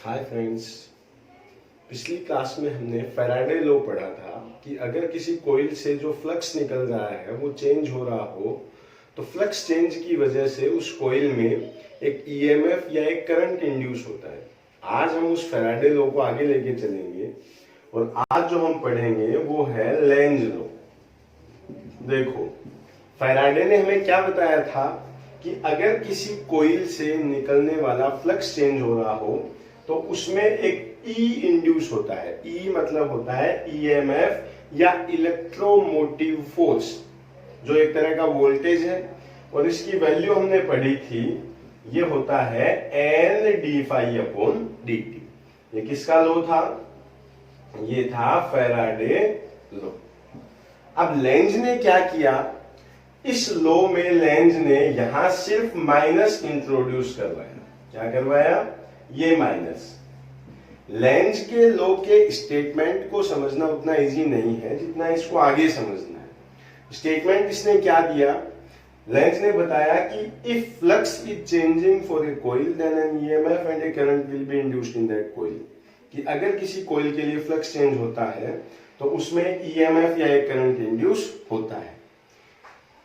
Hi friends. पिछली class में हमने फैराडे लॉ पढ़ा था कि अगर किसी कॉइल से जो फ्लक्स निकल रहा है वो चेंज हो रहा हो तो फ्लक्स चेंज की वजह से उस कॉइल में एक ईएमएफ या एक करंट इंड्यूस होता है। आज हम उस फैराडे लॉ को आगे लेके चलेंगे और आज जो हम पढ़ेंगे वो है लेंज लॉ। देखो, फैराडे ने हमें क्या बताया था कि अगर किसी कॉइल से निकलने वाला फ्लक्स चेंज हो रहा हो तो उसमें एक ई इंड्यूस होता है। ई मतलब होता है ईएमएफ या इलेक्ट्रोमोटिव फोर्स, जो एक तरह का वोल्टेज है और इसकी वैल्यू हमने पढ़ी थी, ये होता है N D phi upon D T. ये किसका लॉ था? ये था फैराडे लॉ। अब लेंज ने क्या किया? इस लॉ में लेंज ने यहां सिर्फ माइनस इंट्रोड्यूस करवाया। क्या करवाया? ये माइनस। लेंज के लॉ के स्टेटमेंट को समझना उतना इजी नहीं है जितना इसको आगे समझना है। स्टेटमेंट इसने क्या दिया? लेंज ने बताया कि if flux is changing for a coil then an EMF and a current will be induced in that coil. कि अगर किसी कॉइल के लिए फ्लक्स चेंज होता है तो उसमें ईएमएफ या एक करंट इंड्यूस होता है।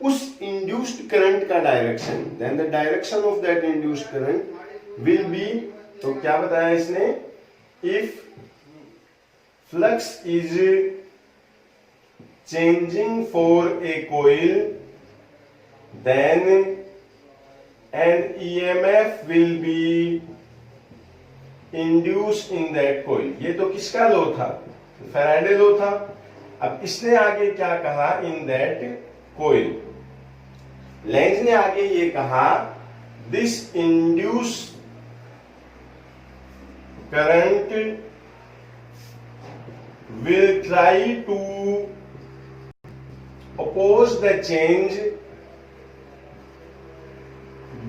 उस इंड्यूस्ड करंट का direction, then the direction of that induced current will be, तो क्या बताया इसने? If flux is changing for a coil then an EMF will be induced in that coil. ये तो किसका लॉ था? फैराडे लॉ था। अब इसने आगे क्या कहा? इन दैट कॉइल। लेंज ने आगे ये कहा, this induce current will try to oppose the change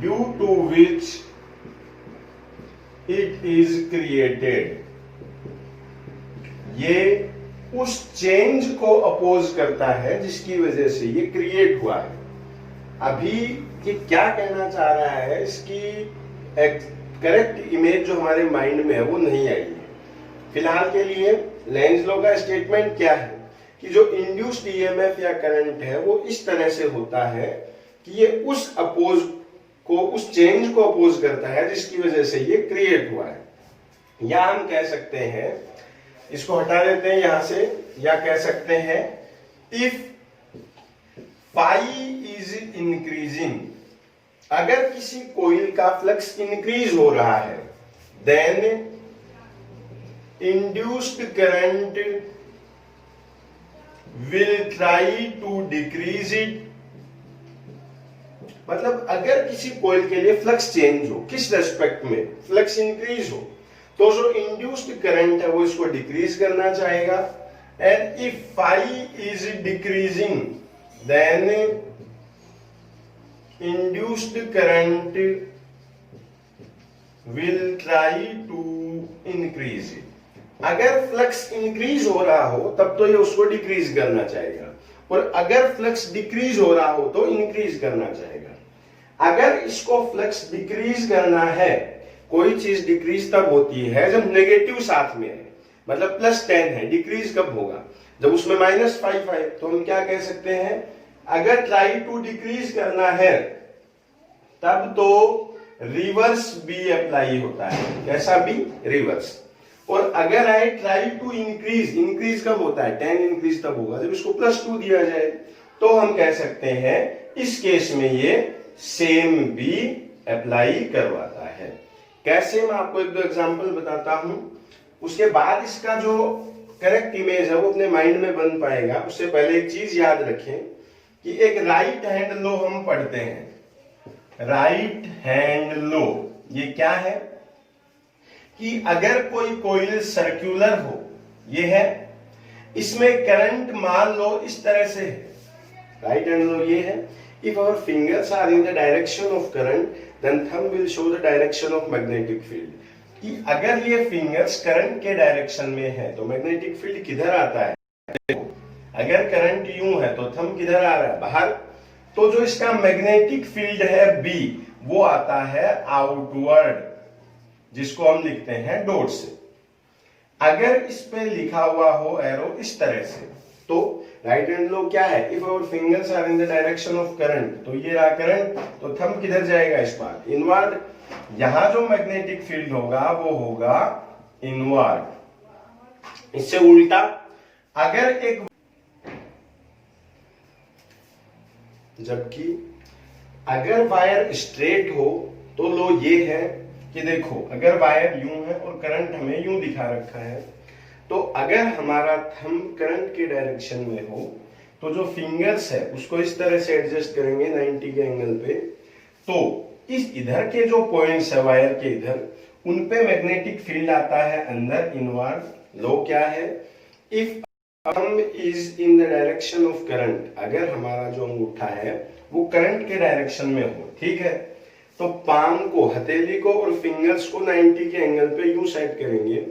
due to which it is created। ये उस चेंज को अपोज करता है जिसकी वजह से ये क्रिएट हुआ है। अभी ये क्या कहना चाह रहा है, इसकी करेक्ट इमेज जो हमारे माइंड में है वो नहीं आई है। फिलहाल के लिए लेंज लॉ का स्टेटमेंट क्या है कि जो इंड्यूस्ड ईएमएफ या करंट है वो इस तरह से होता है कि ये उस अपोज को, उस चेंज को अपोज करता है जिसकी वजह से ये क्रिएट हुआ है। या हम कह सकते हैं, इसको हटा देते हैं यहां से, या कह सकते हैं इफ फाई इज इंक्रीजिंग, अगर किसी कॉइल का फ्लक्स इंक्रीज हो रहा है then induced current will try to decrease it. मतलब अगर किसी कॉइल के लिए फ्लक्स चेंज हो, किस रेस्पेक्ट में? फ्लक्स इंक्रीज हो, तो जो इंड्यूस्ड करंट है वो इसको डिक्रीज करना चाहेगा। And if phi is decreasing then induced current will try to increase it. अगर फ्लक्स इंक्रीज हो रहा हो तब तो ये उसको डिक्रीज करना चाहेगा, और अगर फ्लक्स डिक्रीज हो रहा हो तो इंक्रीज करना चाहेगा। अगर इसको फ्लक्स डिक्रीज करना है, कोई चीज डिक्रीज तब होती है जब नेगेटिव साथ में है, मतलब +10 है। डिक्रीज कब होगा? जब उसमें -5 है। तो हम क्या कह सकते हैं? अगर ट्राई टू डिक्रीज करना है तब तो रिवर्स बी अप्लाई होता है। कैसा बी? रिवर्स। और अगर I try to increase, increase कब होता है? 10 इंक्रीज तब होगा जब इसको +2 दिया जाए। तो हम कह सकते हैं इस केस में ये सेम बी अप्लाई करवाता है। कैसे? मैं आपको एक दो एग्जांपल बताता हूं, उसके बाद इसका जो करेक्ट इमेज है वो अपने माइंड में बन पाएगा। उससे पहले एक चीज याद रखें कि एक राइट हैंड लॉ हम पढ़ते हैं। राइट हैंड लॉ ये क्या है कि अगर कोई कॉइल सर्कुलर हो, ये है, इसमें करंट मान लो इस तरह से है। राइट हैंड लॉ ये है, if our fingers are in the direction of current then thumb will show the direction of magnetic field. कि अगर ये फिंगर्स करंट के डायरेक्शन में है तो मैग्नेटिक फील्ड किधर आता है? अगर करंट यूं है तो थंब किधर आ रहा है? बाहर। तो जो इसका मैग्नेटिक फील्ड है बी, वो आता है आउटवर्ड। जिसको हम लिखते हैं डॉट से। अगर इस पे लिखा हुआ हो एरो इस तरह से, तो राइट हैंड लॉ क्या है, if our fingers are in the direction of current, तो ये रहा करंट, तो थंब किधर जाएगा, इस बार इनवर्ड। यहां जो मैग्नेटिक फील्ड होगा वो होगा इनवर्ड। इससे उल्टा अगर एक, जबकि अगर वायर स्ट्रेट हो तो लो ये है कि देखो अगर वायर यूं है और करंट हमें यूं दिखा रखा है, तो अगर हमारा थंब करंट के डायरेक्शन में हो तो जो फिंगर्स है उसको इस तरह से एडजस्ट करेंगे 90 के एंगल पे, तो इस इधर के जो पॉइंट्स है वायर के इधर, उन पे मैग्नेटिक फील्ड आता है अंदर इनवर्ड। लॉ क्या है, if thumb is in the direction of current, अगर हमारा जो अंगूठा है वो करंट के डायरेक्शन में हो, ठीक है, तो पाम को, हथेली को और फिंगर्स को 90 के एंगल पे यूं सेट करेंगे।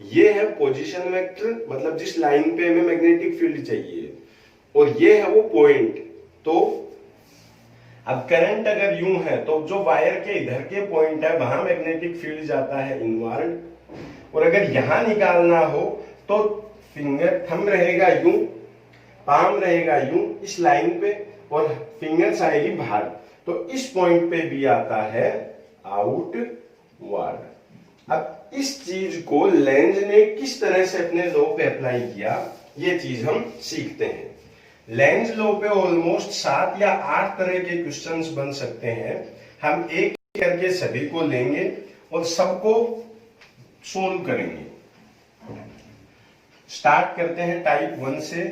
ये है पोजीशन वेक्टर, मतलब जिस लाइन पे हमें मैग्नेटिक फील्ड चाहिए, और ये है वो पॉइंट। तो अब करंट अगर यूं है तो जो वायर के इधर के पॉइंट है वहां मैग्नेटिक फील्ड जाता है इनवर्ड, और अगर यहां निकालना हो तो फिंगर थंब रहेगा यूं, पाम रहेगा यूं इस लाइन पे, और फिंगर्स आएगी बाहर, तो इस पॉइंट पे भी आता है आउटवर्ड। अब इस चीज को लेंज ने किस तरह से अपने लॉ पे अप्लाई किया, ये चीज हम सीखते हैं। लेंज लॉ पे ऑलमोस्ट 7 या 8 तरह के क्वेश्चंस बन सकते हैं। हम एक करके सभी को लेंगे और सबको सोल्व करेंगे। स्टार्ट करते हैं टाइप 1 से।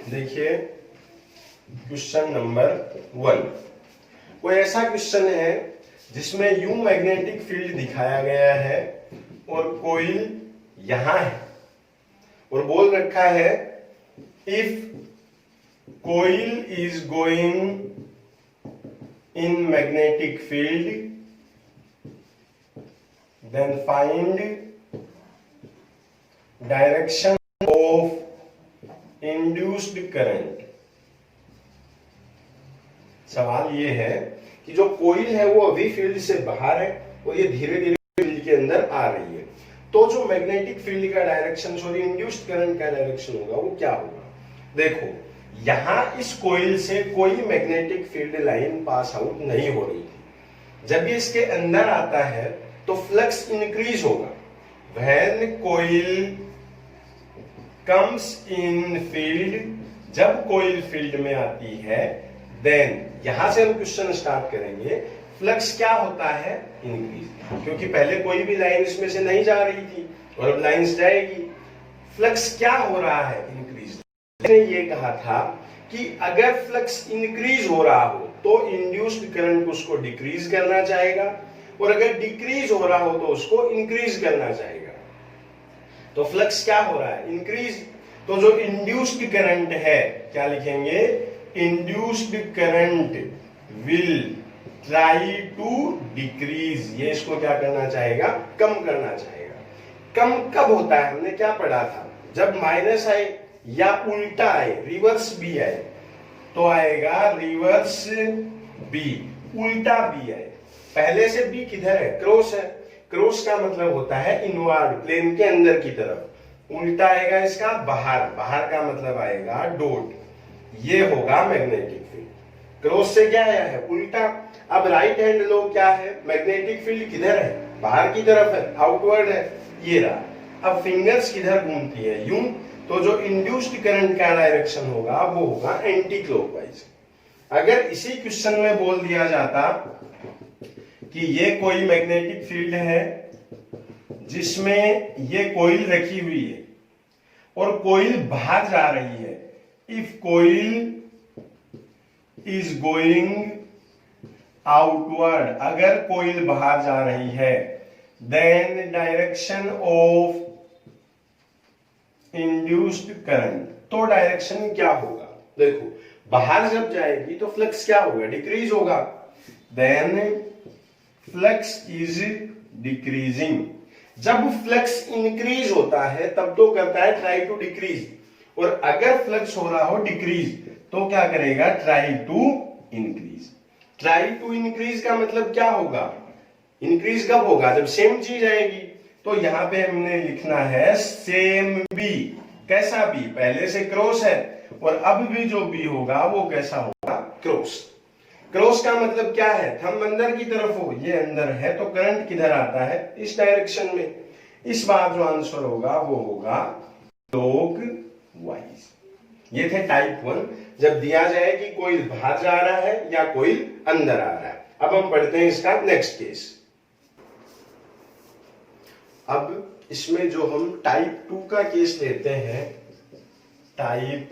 देखिए क्वेश्चन नंबर 1, कोई ऐसा क्वेश्चन है जिसमें यूं मैग्नेटिक फील्ड दिखाया गया है और कोइल यहां है, और बोल रखा है if coil is going in magnetic field then find direction of induced current. सवाल ये है कि जो कोइल है वो अभी फील्ड से बाहर है और ये धीरे धीरे फील्ड के अंदर आ रही है, तो जो मैग्नेटिक फील्ड का डायरेक्शन, सॉरी इंड्यूस्ड करंट का डायरेक्शन होगा वो क्या होगा। देखो यहां इस कोइल से कोई magnetic field line pass out नहीं हो रही थी, जब ये इसके अंदर आता है तो फ्लक्स इंक्रीज होगा। When coil comes in field, जब कोइल फील्ड में आती है, देन यहां से हम क्वेश्चन स्टार्ट करेंगे, फ्लक्स क्या होता है, इंक्रीज, क्योंकि पहले कोई भी लाइन इसमें से नहीं जा रही थी और अब लाइंस जाएगी। फ्लक्स क्या हो रहा है, इंक्रीज। मैंने ये कहा था कि अगर फ्लक्स इंक्रीज हो रहा हो तो इंड्यूस्ड करंट उसको डिक्रीज करना चाहेगा, और अगर डिक्रीज हो रहा हो तो उसको इंक्रीज करना चाहेगा। तो फ्लक्स क्या हो रहा है, इंक्रीज, तो जो इंड्यूस्ड करंट है क्या लिखेंगे, induced current will try to decrease, ये इसको क्या करना चाहेगा, कम करना चाहेगा। कम कब होता है, हमने क्या पढ़ा था, जब माइनस आए या उल्टा आए, रिवर्स बी आए, तो आएगा रिवर्स बी, उल्टा बी आए। पहले से बी किधर है, क्रॉस है, क्रॉस का मतलब होता है इनवर्ड, प्लेन के अंदर की तरफ। उल्टा आएगा इसका बाहर, बाहर का मतलब आएगा डॉट, ये होगा मैग्नेटिक फील्ड। क्रॉस से क्या आया है, उल्टा। अब राइट हैंड लॉ क्या है, मैग्नेटिक फील्ड किधर है, बाहर की तरफ है, आउटवर्ड है, ये रहा। अब फिंगर्स किधर घूमती है, यूं, तो जो इंड्यूस्ड करंट का डायरेक्शन होगा वो होगा एंटी क्लॉकवाइज। अगर इसी क्वेश्चन में बोल दिया जाता कि ये कोई मैग्नेटिक फील्ड है जिसमें ये कोइल रखी हुई है और कोइल बाहर जा रही है, if coil is going outward, अगर कोइल बाहर जा रही है, then direction of induced current, तो डायरेक्शन क्या होगा, देखो बाहर जब जाएगी तो फ्लक्स क्या होगा, डिक्रीज होगा, देन फ्लक्स इज डिक्रीजिंग। जब फ्लक्स इंक्रीज होता है तब तो करता है ट्राई टू डिक्रीज, और अगर फ्लक्स हो रहा हो डिक्रीज तो क्या करेगा, try to increase. Try to increase का मतलब क्या होगा, इंक्रीज कब होगा, जब सेम चीज आएगी। तो यहाँ पे हमने लिखना है सेम बी, कैसा बी, पहले से क्रॉस है और अब भी जो बी होगा वो कैसा होगा, क्रॉस। क्रॉस का मतलब क्या है, थंब अंदर की तरफ हो, ये अंदर है तो करंट किधर आता है, इस डायरेक्शन में। इस बार जो आंसर होगा वो होगा क्लॉकवाइज। ये थे टाइप 1, जब दिया जाए कि कोईल बाहर जा रहा है या कोईल अंदर आ रहा है। अब हम पढ़ते हैं इसका नेक्स्ट केस। अब इसमें जो हम टाइप 2 का केस लेते हैं, टाइप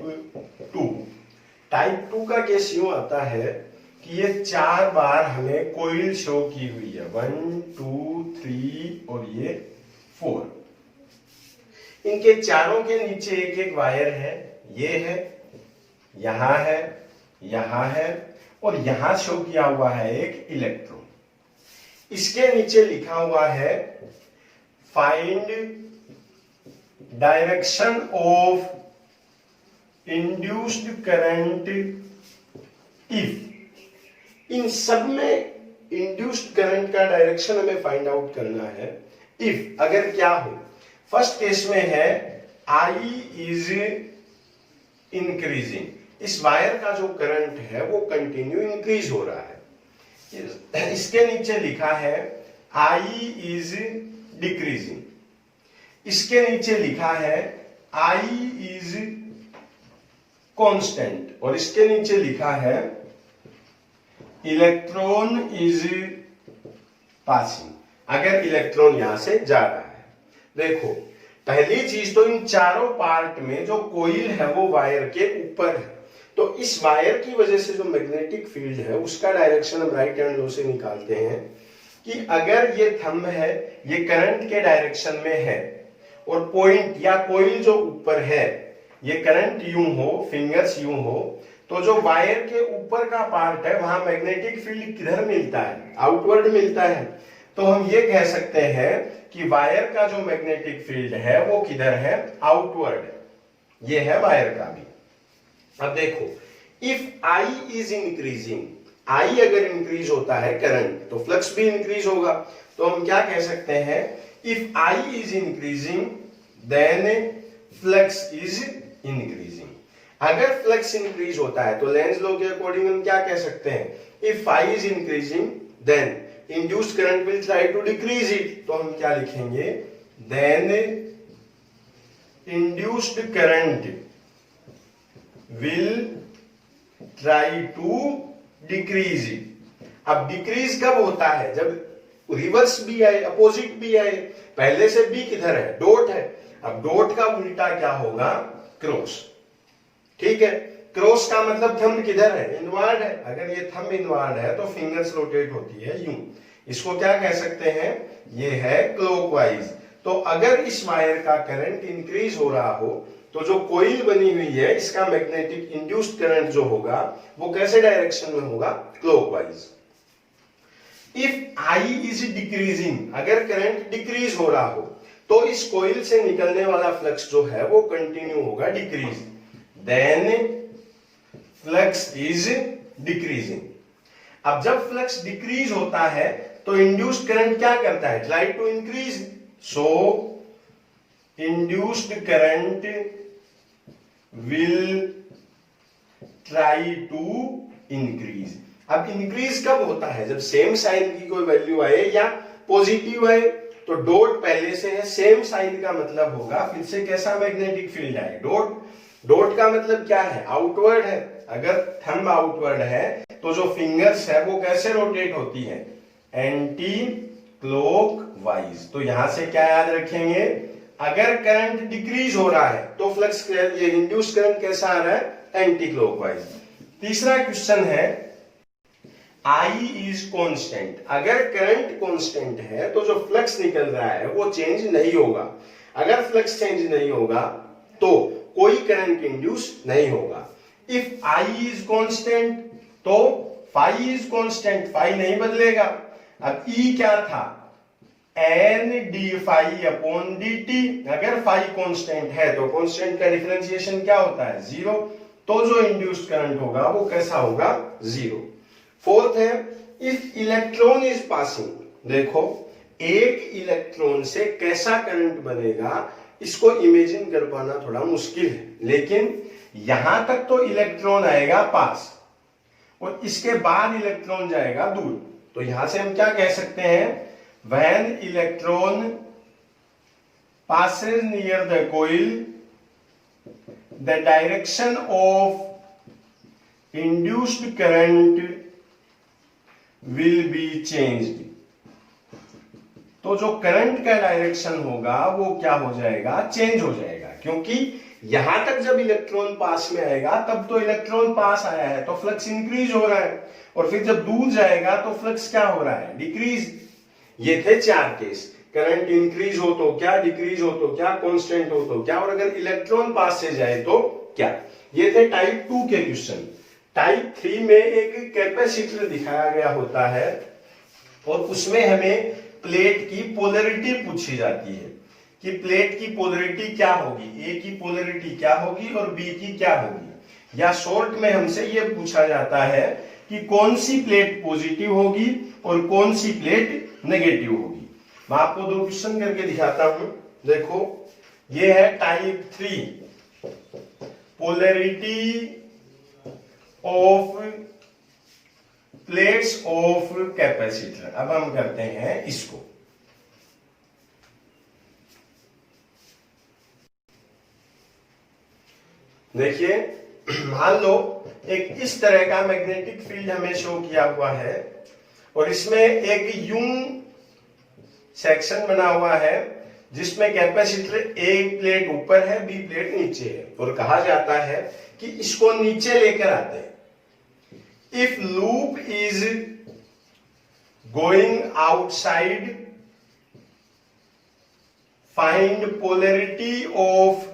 2 का केस यूं आता है कि ये 4 बार हमें कोईल शो की हुई है, 1 2 3 और ये 4। इनके चारों के नीचे एक एक वायर है, ये है, यहां है, यहां है और यहां शो किया हुआ है एक इलेक्ट्रॉन। इसके नीचे लिखा हुआ है find direction of induced current if. इन सब में इंड्यूस्ड करंट का डायरेक्शन हमें फाइंड आउट करना है। इफ, अगर क्या हो, फर्स्ट केस में है आई इज इंक्रीजिंग, इस वायर का जो करंट है वो कंटिन्यू इंक्रीज हो रहा है। इसके नीचे लिखा है आई इज डिक्रीजिंग, इसके नीचे लिखा है आई इज कांस्टेंट और इसके नीचे लिखा है इलेक्ट्रॉन इज पासिंग, अगर इलेक्ट्रॉन यहां से जा रहा है। देखो, पहली चीज तो इन चारों पार्ट में जो कोईल है वो वायर के ऊपर है, तो इस वायर की वजह से जो मैग्नेटिक फील्ड है उसका डायरेक्शन हम राइट हैंड लॉ से निकालते हैं कि अगर ये थंब है ये करंट के डायरेक्शन में है और पॉइंट या कोईल जो ऊपर है ये करंट यूं हो, फिंगर्स यूं हो, तो जो वायर के ऊपर का पार्ट है वहां मैग्नेटिक फील्ड किधर मिलता है, आउटवर्ड मिलता है। तो हम ये कह सकते हैं कि वायर का जो मैग्नेटिक फील्ड है वो किधर है, आउटवर्ड। ये है वायर का भी। अब देखो, इफ आई इज इंक्रीजिंग, आई अगर इंक्रीज होता है करंट तो फ्लक्स भी इंक्रीज होगा। तो हम क्या कह सकते हैं, if I is increasing then flux is increasing. अगर फ्लक्स इंक्रीज होता है तो लेंज लॉ के अकॉर्डिंग हम क्या कह सकते हैं, if I is increasing then induced current will try to decrease it. तो हम क्या लिखेंगे, then induced current will try to decrease it. अब डिक्रीज कब होता है, जब रिवर्स भी आए, अपोजिट भी आए। पहले से बी किधर है, डॉट है, अब डॉट का उल्टा क्या होगा, क्रॉस। ठीक है, क्रॉस का मतलब थंब किधर है, इनवर्ड है। अगर ये थंब इनवर्ड है तो फिंगर्स रोटेट होती है यूं, इसको क्या कह सकते हैं, ये है क्लॉकवाइज। तो अगर इस वायर का करंट इंक्रीज हो रहा हो तो जो कोईल बनी हुई है इसका मैग्नेटिक इंड्यूस्ड करंट जो होगा वो कैसे डायरेक्शन में होगा, clockwise. If I is decreasing, अगर करंट डिक्रीज हो रहा हो तो इस कोईल से निकलने वाला फ्लक्स जो है वो कंटिन्यू होगा decrease, then flux is decreasing. अब जब फ्लक्स डिक्रीज होता है तो इंड्यूस्ड करंट क्या करता है, try to increase. So induced current will try to increase. अब इंक्रीज कब होता है, जब सेम साइन की कोई वैल्यू आए या पॉजिटिव आए। तो डॉट पहले से है, सेम साइन का मतलब होगा फिर से कैसा मैग्नेटिक फील्ड आए, डॉट। डॉट का मतलब क्या है, आउटवर्ड है। अगर थंब आउटवर्ड है तो जो फिंगर्स है वो कैसे रोटेट होती है, एंटी क्लॉकवाइज। तो यहां से क्या याद रखेंगे, अगर करंट डिक्रीज हो रहा है तो फ्लक्स, ये इंड्यूस करंट कैसा आ रहा है, एंटी क्लॉकवाइज। तीसरा क्वेश्चन है आई इज कांस्टेंट। अगर करंट कांस्टेंट है तो जो फ्लक्स निकल रहा है वो चेंज नहीं होगा। अगर फ्लक्स चेंज नहीं होगा तो कोई करंट इंड्यूस नहीं होगा। इफ आई इज कांस्टेंट तो फाई इज कांस्टेंट, फाई नहीं बदलेगा। अब ई क्या था, N D phi upon D T. अगर फाई कांस्टेंट है तो कांस्टेंट का डिफरेंशिएशन क्या होता है, जीरो। तो जो इंड्यूस्ड करंट होगा वो कैसा होगा, जीरो। फोर्थ है इफ इलेक्ट्रॉन इज पासिंग, देखो एक इलेक्ट्रॉन से कैसा करंट बनेगा इसको इमेजिन कर पाना थोड़ा मुश्किल है, लेकिन यहां तक तो इलेक्ट्रॉन आएगा पास और इसके बाद इलेक्ट्रॉन जाएगा दूर। तो यहां से हम क्या कह सकते हैं, when electron passes near the coil the direction of induced current will be changed। तो जो करंट का डायरेक्शन होगा वो क्या हो जाएगा, चेंज हो जाएगा, क्योंकि यहां तक जब इलेक्ट्रॉन पास में आएगा तब तो इलेक्ट्रॉन पास आया है तो फ्लक्स इंक्रीज हो रहा है, और फिर जब दूर जाएगा तो फ्लक्स क्या हो रहा है, डिक्रीज। ये थे 4 केस, करंट इंक्रीज हो तो क्या, डिक्रीज हो तो क्या, कांस्टेंट हो तो क्या, और अगर इलेक्ट्रॉन पास से जाए तो क्या। ये थे टाइप 2 के क्वेश्चन। टाइप 3 में एक कैपेसिटर दिखाया गया होता है और उसमें हमें प्लेट की पोलैरिटी पूछी जाती है कि प्लेट की पोलैरिटी क्या होगी, ए की पोलैरिटी क्या होगी और बी की क्या होगी, या शॉर्ट में हमसे यह पूछा जाता है कि कौन सी प्लेट पॉजिटिव होगी और कौन सी प्लेट नेगेटिव होगी। मैं आपको 2 क्वेश्चन करके दिखाता हूं, देखो ये है type 3, polarity of plates of capacitor. अब हम करते हैं इसको, देखिए मान लो एक इस तरह का मैग्नेटिक फील्ड हमें शो किया हुआ है और इसमें एक यूं सेक्शन बना हुआ है जिसमें कैपेसिटर एक प्लेट ऊपर है, बी प्लेट नीचे है, और कहा जाता है कि इसको नीचे लेकर आते हैं। If loop is going outside find polarity of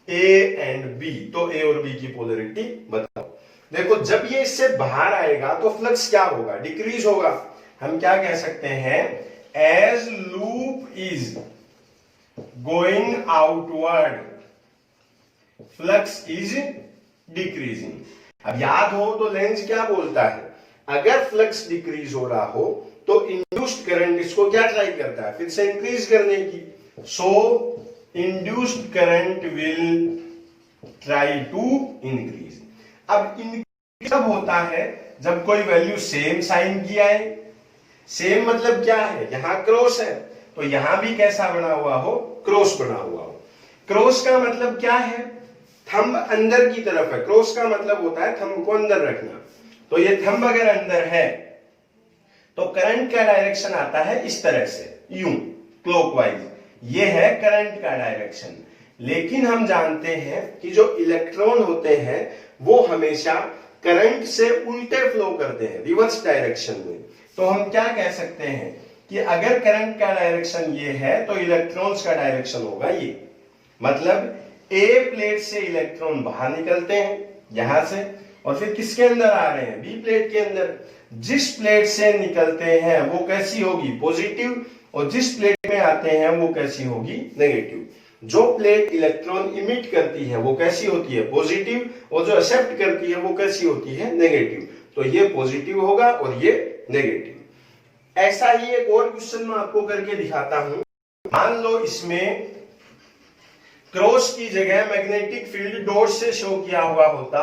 A and B. तो ए और बी की पोलैरिटी बताओ। देखो जब ये इससे बाहर आएगा तो फ्लक्स क्या होगा, डिक्रीज होगा। हम क्या कह सकते हैं, as loop is going outward flux is decreasing. अब याद हो तो लेंज क्या बोलता है, अगर फ्लक्स डिक्रीज हो रहा हो तो इंड्यूस्ड करंट इसको क्या ट्राई करता है, फिर से इंक्रीज करने की। So induced current will try to increase. अब इंक्रीज कब होता है, जब कोई वैल्यू सेम साइन की आए। सेम मतलब क्या है, यहां क्रॉस है तो यहां भी कैसा बना हुआ हो, क्रॉस बना हुआ हो। क्रॉस का मतलब क्या है, थंब अंदर की तरफ है। क्रॉस का मतलब होता है थंब को अंदर रखना। तो ये थंब अगर अंदर है तो करंट का डायरेक्शन आता है इस तरह से, यूं क्लॉकवाइज। ये है करंट का डायरेक्शन। लेकिन हम जानते हैं कि जो इलेक्ट्रॉन होते हैं वो हमेशा करंट से उल्टे फ्लो करते हैं, रिवर्स डायरेक्शन में। तो हम क्या कह सकते हैं कि अगर करंट का डायरेक्शन ये है तो इलेक्ट्रॉन्स का डायरेक्शन होगा ये। मतलब ए प्लेट से इलेक्ट्रॉन बाहर निकलते हैं यहां से और फिर किसके अंदर आ रहे हैं, बी प्लेट के अंदर। जिस प्लेट से निकलते हैं वो कैसी होगी, पॉजिटिव, और जिस प्लेट में आते हैं वो कैसी होगी, नेगेटिव। जो प्लेट इलेक्ट्रॉन इमिट करती है वो कैसी होती है, पॉजिटिव, और जो एक्सेप्ट करती है वो कैसी होती है, नेगेटिव। तो ये पॉजिटिव होगा और ये नेगेटिव। ऐसा ही एक और क्वेश्चन मैं आपको करके दिखाता हूं। मान लो इसमें क्रॉस की जगह मैग्नेटिक फील्ड डॉट से शो किया हुआ होता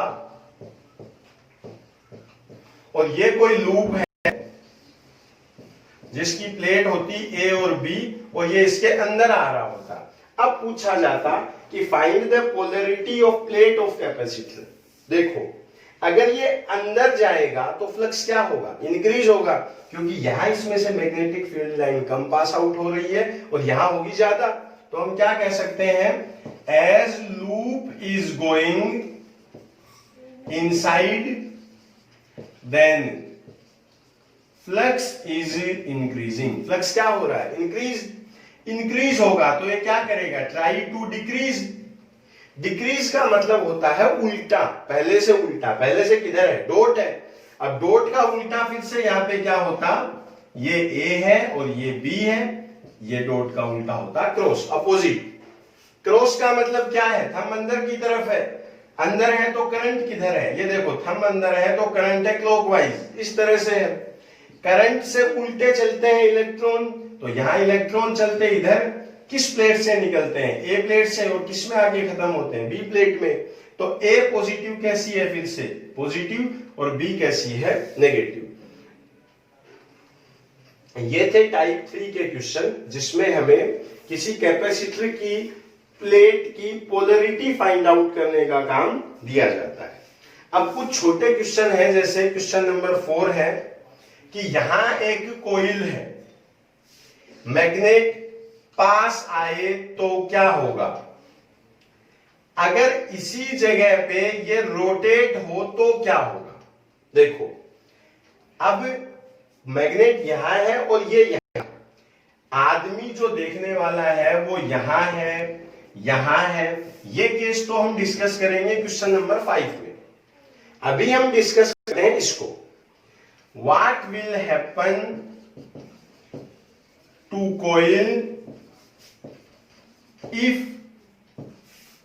और ये कोई लूप है जिसकी प्लेट होती ए और बी और ये इसके अंदर आ रहा होता। अब पूछा जाता कि find the polarity of plate of capacitor. देखो अगर ये अंदर जाएगा तो फ्लक्स क्या होगा, इंक्रीज होगा, क्योंकि यहां इसमें से मैग्नेटिक फील्ड लाइन कम पास आउट हो रही है और यहां होगी ज्यादा। तो हम क्या कह सकते हैं, as loop is going inside then flux is increasing. Flux क्या हो रहा है, इंक्रीज होगा। तो ये क्या करेगा, ट्राई टू डिक्रीज। डिक्रीज का मतलब होता है उल्टा, पहले से उल्टा। पहले से किधर है, डॉट है। अब डॉट का उल्टा फिर से यहां पे क्या होता, ये ए है और ये बी है, ये डॉट का उल्टा होता क्रॉस, अपोजिट। क्रॉस का मतलब क्या है, थंब अंदर की तरफ है। अंदर है तो करंट किधर है, ये देखो थंब अंदर है तो करंट है क्लॉकवाइज, इस तरह से है। करंट से उल्टे चलते हैं इलेक्ट्रॉन, तो यहां इलेक्ट्रॉन चलते इधर किस प्लेट से निकलते हैं, ए प्लेट से, और किस में आगे खत्म होते हैं, बी प्लेट में। तो ए पॉजिटिव कैसी है, फिर से पॉजिटिव, और बी कैसी है, नेगेटिव। ये थे टाइप 3 के क्वेश्चन जिसमें हमें किसी कैपेसिटर की प्लेट की पोलरिटी फाइंड आउट करने का काम दिया जाता है। अब कुछ छोटे क्वेश्चन हैं, जैसे क्वेश्चन नंबर 4 है कि यहां एक कॉइल है, मैग्नेट पास आए तो क्या होगा, अगर इसी जगह पे ये रोटेट हो तो क्या होगा। देखो अब मैग्नेट यहां है और ये यहां, आदमी जो देखने वाला है वो यहां है, यहां है। ये केस तो हम डिस्कस करेंगे क्वेश्चन नंबर 5 में। अभी हम डिस्कस करते हैं इसको, what will happen to coil if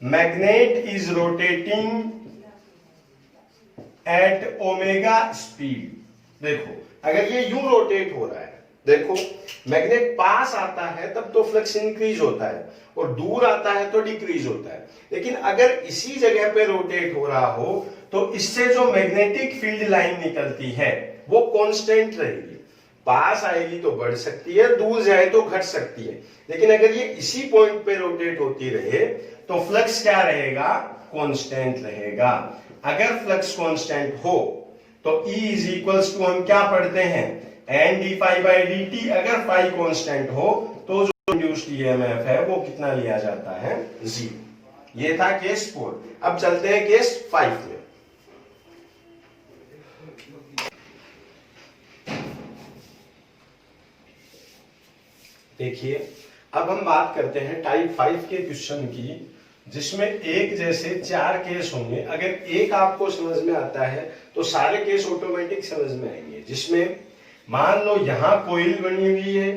magnet is rotating at omega speed. देखो अगर ये यूं रोटेट हो रहा है, देखो मैग्नेट पास आता है तब तो फ्लक्स इंक्रीज होता है, और दूर आता है तो डिक्रीज होता है। लेकिन अगर इसी जगह पे रोटेट हो रहा हो तो इससे जो मैग्नेटिक फील्ड लाइन निकलती है वो कांस्टेंट रहेगी, पास आएगी तो बढ़ सकती है, दूर जाए तो घट सकती है। लेकिन अगर ये इसी पॉइंट पे रोटेट होती रहे तो फ्लक्स क्या रहेगा, कांस्टेंट रहेगा। अगर फ्लक्स कांस्टेंट हो तो E इज इक्वल्स टू हम क्या पढ़ते हैं, N D phi by D T. अगर फाई कांस्टेंट हो तो जो इंड्यूस्ड ईएमएफ है वो कितना लिया जाता है, 0। ये था केस 4। अब चलते हैं केस 5 में। देखिए अब हम बात करते हैं टाइप 5 के क्वेश्चन की, जिसमें एक जैसे 4 केस होंगे। अगर एक आपको समझ में आता है तो सारे केस ऑटोमेटिक समझ में आएंगे। जिसमें मान लो यहां कॉइल बनी हुई है,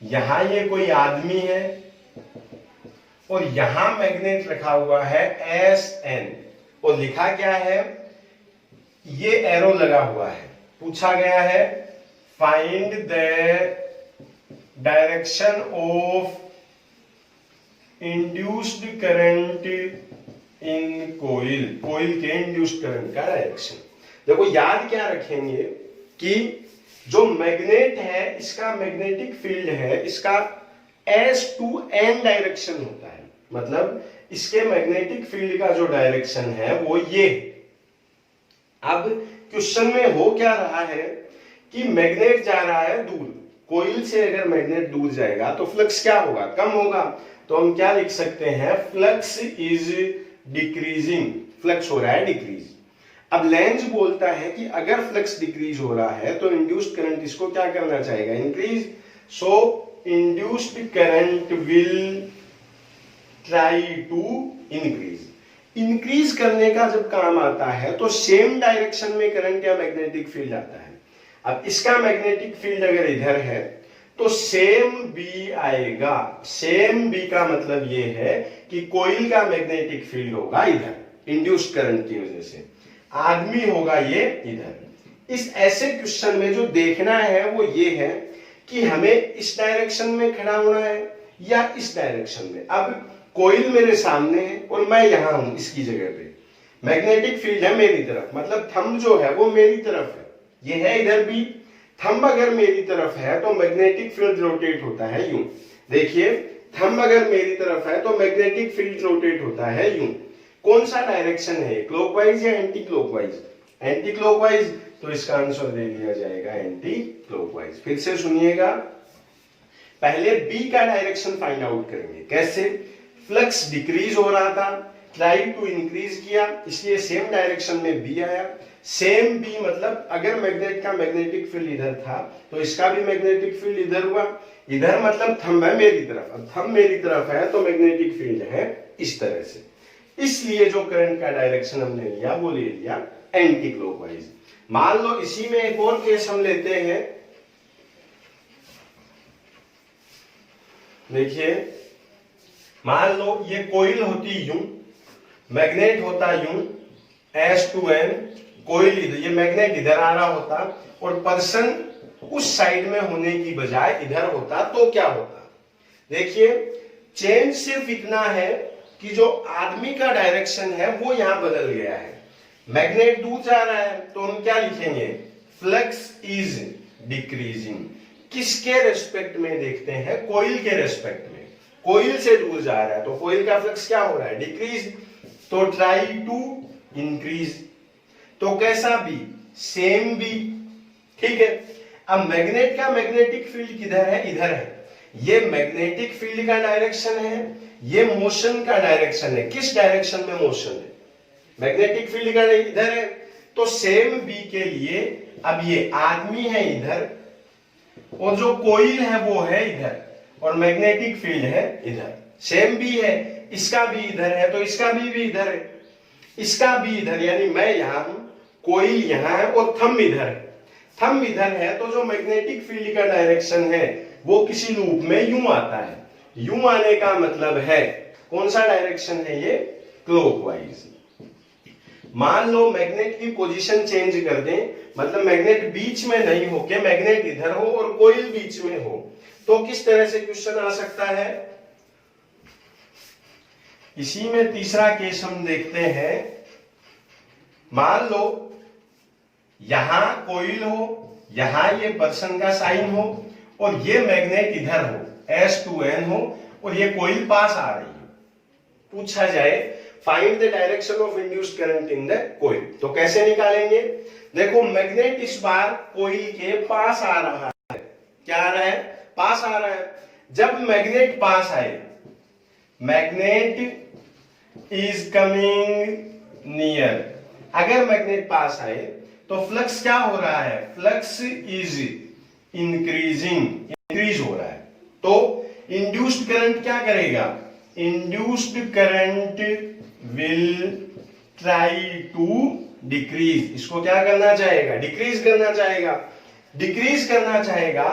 यहां ये कोई आदमी है, और यहां मैग्नेट रखा हुआ है SN, और लिखा क्या है, ये एरो लगा हुआ है। पूछा गया है find the direction of induced current in coil, coil के इंड्यूस्ड करंट का डायरेक्शन। देखो याद क्या रखेंगे कि जो मैग्नेट है इसका मैग्नेटिक फील्ड है, इसका S to N डायरेक्शन होता है, मतलब इसके मैग्नेटिक फील्ड का जो डायरेक्शन है वो ये। अब क्वेश्चन में हो क्या रहा है कि मैग्नेट जा रहा है दूर, कोइल से अगर मैग्नेट दूर जाएगा तो फ्लक्स क्या होगा, कम होगा। तो हम क्या लिख सकते हैं, फ्लक्स इज डिक्रीजिंग, फ्लक्स हो रहा है डिक्रीज। अब लेंज बोलता है कि अगर फ्लक्स डिक्रीज हो रहा है तो इंड्यूस्ड करंट इसको क्या करना चाहेगा, increase. So induced current will try to increase. Increase करने का जब काम आता है तो सेम डायरेक्शन में करंट या मैग्नेटिक फील्ड आता है। अब इसका मैग्नेटिक फील्ड अगर इधर है तो सेम बी आएगा। सेम बी का मतलब ये है कि कोइल का मैग्नेटिक फील्ड होगा इधर, इंड्यूस्ड करंट की वजह से, आदमी होगा ये इधर। इस ऐसे क्वेश्चन में जो देखना है वो ये है कि हमें इस डायरेक्शन में खड़ा होना है या इस डायरेक्शन में। अब कोइल मेरे सामने है और मैं यहां हूं इसकी जगह पे, मैग्नेटिक फील्ड है मेरी तरफ, मतलब थंब जो है वो मेरी तरफ है, ये है इधर भी। थंब अगर मेरी तरफ है तो मैग्नेटिक फील्ड रोटेट होता है यूं। देखिए थंब अगर मेरी तरफ है तो मैग्नेटिक फील्ड रोटेट होता है यूं। कौन सा डायरेक्शन है, क्लॉकवाइज या एंटी क्लॉकवाइज, एंटी क्लॉकवाइज। तो इसका आंसर दे दिया जाएगा एंटी क्लॉकवाइज। फिर से सुनिएगा, पहले बी का डायरेक्शन फाइंड आउट करेंगे। कैसे, फ्लक्स डिक्रीज हो रहा था, ट्राई टू इंक्रीज किया, इसलिए सेम डायरेक्शन में बी आया। सेम बी मतलब अगर मैग्नेट का मैग्नेटिक फील्ड इधर था तो इसका भी मैग्नेटिक फील्ड इधर हुआ। इधर मतलब थंब है मेरी तरफ, अब थंब मेरी तरफ है तो मैग्नेटिक फील्ड है इस तरह से, इसलिए जो करंट का डायरेक्शन हमने लिया वो ले लिया एंटी क्लॉकवाइज। मान लो इसी में एक और केस हम लेते हैं। देखिए मान लो ये कोइल होती यूं, मैग्नेट होता यूं S2N, कोयल इधर, ये मैग्नेट इधर आ रहा होता और पर्सन उस साइड में होने की बजाय इधर होता, तो क्या होता? देखिए चेंज सिर्फ इतना है कि जो आदमी का डायरेक्शन है वो यहां बदल गया है। मैग्नेट दूर जा रहा है तो हम क्या लिखेंगे? Flux is decreasing. किसके रेस्पेक्ट में देखते हैं? कोयल के रेस्पेक्ट में। कोयल से दूर जा रहा है तो कोयल का फ्लक्स क्या हो रहा है? डिक्रीज। तो ट्राई टू इंक्रीज। तो कैसा बी? Same B. ठीक है। अब मैग्नेट का मैग्नेटिक फील्ड किधर है? इधर है। ये मैग्नेटिक फील्ड का डायरेक्शन है, ये मोशन का डायरेक्शन है। किस डायरेक्शन में मोशन है? मैग्नेटिक फील्ड का इधर है। तो सेम बी के लिए अब ये आदमी है इधर और जो कोयल है वो है इधर और मैग्नेटिक फील्ड है इधर। सेम बी है, इसका भी इधर है तो इसका भी इधर है, इसका भी इधर, यानी मैं यहां हूं, कोयल यहां है और थंब इधर है। थंब इधर है तो जो मैग्नेटिक फील्ड का डायरेक्शन है वो किसी लूप में यूं आता है। यूं आने का मतलब है कौन सा डायरेक्शन है ये? क्लॉकवाइज। मान लो मैग्नेट की पोजीशन चेंज कर दें, मतलब मैग्नेट बीच में नहीं होके मैग्नेट इधर हो और कोयल बीच में हो, तो किस तरह से क्वेश्चन आ सकता है? इसी में तीसरा केस हम देखते हैं। मान लो यहां कोयल हो, यहां ये पर्सन का साइन हो और ये मैग्नेट इधर हो, S2N हो और ये कोयल पास आ रही है। पूछा जाए find the direction of induced current in the coil, तो कैसे निकालेंगे? देखो मैग्नेट इस बार कोयल के पास आ रहा है। क्या आ रहा है? पास आ रहा है। जब मैग्नेट पास आए, मैग्नेट इज कमिंग नियर, अगर मैग्नेट पास आए तो फ्लक्स क्या हो रहा है? फ्लक्स इज इंक्रीजिंग, इंक्रीज हो रहा है। तो इंड्यूस्ड करंट क्या करेगा? Induced current will try to decrease. इसको क्या करना चाहेगा? डिक्रीज करना चाहेगा। डिक्रीज करना चाहेगा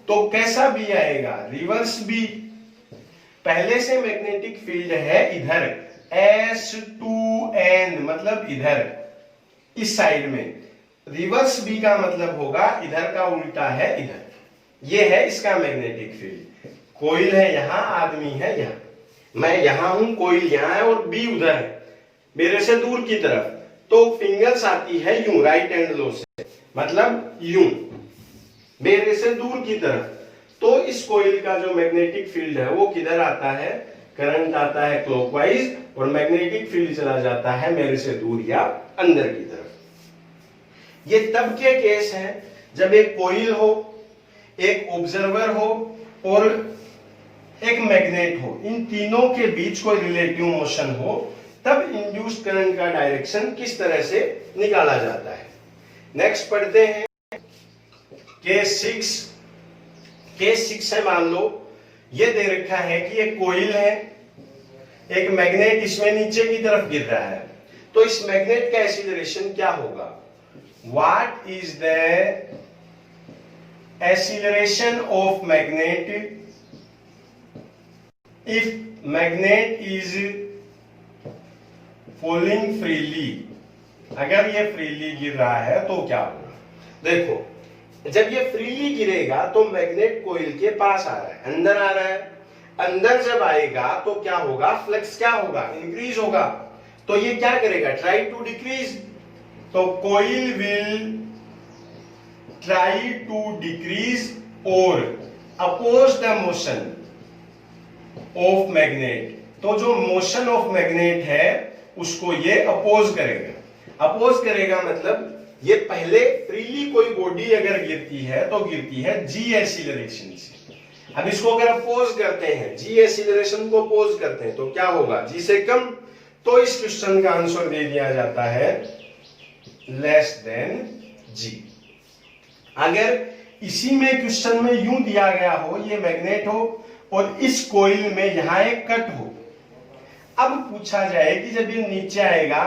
तो कैसा बी आएगा? Reverse B. पहले से मैग्नेटिक फील्ड है इधर, S2N मतलब इधर, इस साइड में। रिवर्स बी का मतलब होगा इधर का उल्टा है इधर। ये है इसका मैग्नेटिक फील्ड। कोयल है यहां, आदमी है यहां, मैं यहां हूं, कोयल यहां है और बी उधर है मेरे से दूर की तरफ। तो फिंगर्स आती है यूं, राइट हैंड लो से, मतलब यूं मेरे से दूर की तरफ। तो इस कोयल का जो मैग्नेटिक फील्ड है वो किधर आता है? करंट आता है क्लॉकवाइज और मैग्नेटिक फील्ड चला जाता है मेरे से दूर या अंदर की तरफ। ये तब के केस है जब एक कोयल हो, एक ऑब्जर्वर हो और एक मैग्नेट हो, इन तीनों के बीच कोई रिलेटिव मोशन हो, तब इंड्यूस्ड करंट का डायरेक्शन किस तरह से निकाला जाता है। नेक्स्ट पढ़ते हैं केस 6। केस 6 है, मान लो ये दे रखा है कि एक कोयल है, एक मैग्नेट इसमें नीचे की तरफ गिर रहा है, तो इस मैग्नेट का एक्सीलरेशन क्या होगा? What is the acceleration of magnet if magnet is falling freely? अगर ये फ्रीली गिर रहा है तो क्या होगा? देखो जब ये फ्रीली गिरेगा तो मैग्नेट कोयल के पास आ रहा है, अंदर आ रहा है। अंदर जब आएगा तो क्या होगा? फ्लक्स क्या होगा? इंक्रीज होगा। तो ये क्या करेगा? Try to decrease. तो coil will try to decrease और oppose the motion of magnet. तो जो मोशन ऑफ मैग्नेट है उसको ये अपोज करेगा। अपोज करेगा मतलब ये पहले फ्रीली कोई बॉडी अगर गिरती है तो गिरती है जी एक्सीलरेशन से। अब इसको अगर अपोज करते हैं, जी एक्सीलरेशन को अपोज करते हैं तो क्या होगा? जी से कम। तो इस क्वेश्चन का आंसर दे दिया जाता है लेस देन जी। अगर इसी में क्वेश्चन में यूं दिया गया हो, ये मैग्नेट हो और इस कोयल में यहां एक कट हो, अब पूछा जाए कि जब ये नीचे आएगा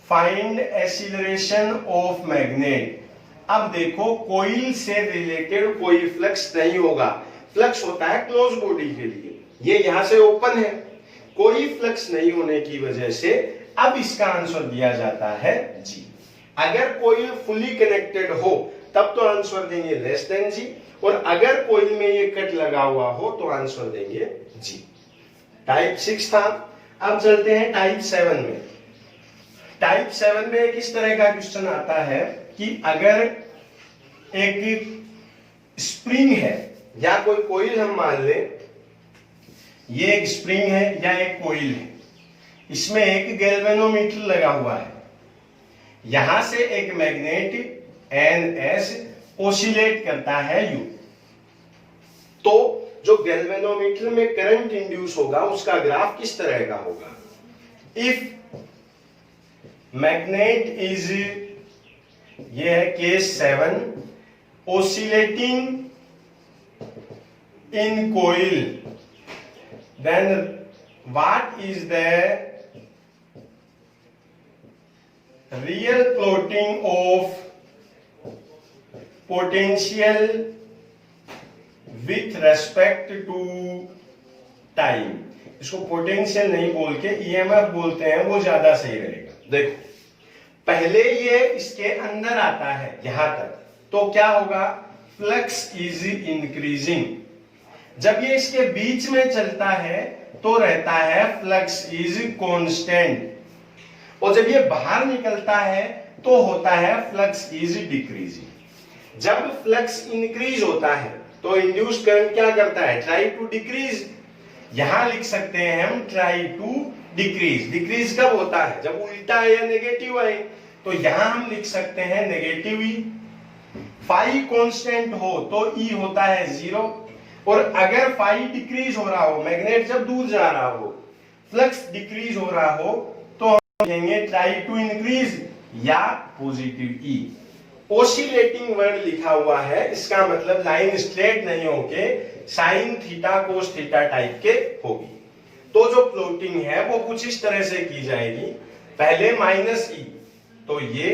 फाइंड एक्सीलरेशन ऑफ मैग्नेट। अब देखो कोयल से रिलेटेड कोई फ्लक्स नहीं होगा। फ्लक्स होता है क्लोज बॉडी के लिए, ये यहां से ओपन है, कोई फ्लक्स नहीं होने की वजह से अब इसका आंसर दिया जाता है जी। अगर कोईल फुली कनेक्टेड हो तब तो आंसर देंगे लेस देन जी, और अगर कोईल में ये कट लगा हुआ हो तो आंसर देंगे जी। टाइप 6 था। अब चलते हैं टाइप 7 में। टाइप 7 में किस तरह का क्वेश्चन आता है कि अगर एक स्प्रिंग है या कोई कोईल हम मान लें, ये एक स्प्रिंग है या एक कोईल है, इसमें एक गैल्वेनोमीटर लगा हुआ है, यहां से एक मैग्नेट NS ओसिलेट करता है U। तो जो गैल्वेनोमीटर में करंट इंड्यूस होगा उसका ग्राफ किस तरह का होगा? इफ मैग्नेट इज, ये है case 7, oscillating in coil, then what is the real plotting of potential with respect to time? इसको पोटेंशियल नहीं बोल के EMF बोलते हैं, वो ज्यादा सही रहेगा। देखो पहले ये इसके अंदर आता है यहां तक, तो क्या होगा? Flux is increasing. जब ये इसके बीच में चलता है तो रहता है फ्लक्स इज कांस्टेंट, और जब ये बाहर निकलता है तो होता है फ्लक्स इज डिक्रीजिंग। जब फ्लक्स इंक्रीज होता है तो इंड्यूस करंट क्या करता है? Try to decrease. यहां लिख सकते हैं हम ट्राई टू डिक्रीज। डिक्रीज कब होता है? जब उल्टा या नेगेटिव आए, तो यहां हम लिख सकते हैं नेगेटिव ई। फाई कांस्टेंट हो तो ई होता है 0, और अगर फाई डिक्रीज हो रहा हो, मैग्नेट जब दूर जा रहा हो, फ्लक्स डिक्रीज हो रहा हो, तो हम लिखेंगे ट्राई टू इंक्रीज या पॉजिटिव ई। ओसिलेटिंग वर्ड लिखा हुआ है, इसका मतलब लाइन स्ट्रेट नहीं होके sine theta cos theta type के होगी। तो जो प्लॉटिंग है वो कुछ इस तरह से की जाएगी, पहले माइनस ई, तो ये,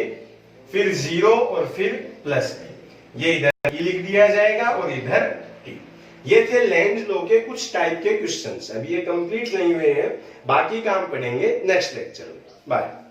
फिर 0 और फिर प्लस ई, ये इधर ई लिख दिया जाएगा और इधर टी। ये थे लेंज लॉ के कुछ टाइप के क्वेश्चंस। अभी ये कंप्लीट नहीं हुए हैं, बाकी काम पढ़ेंगे नेक्स्ट लेक्चर में। बाय।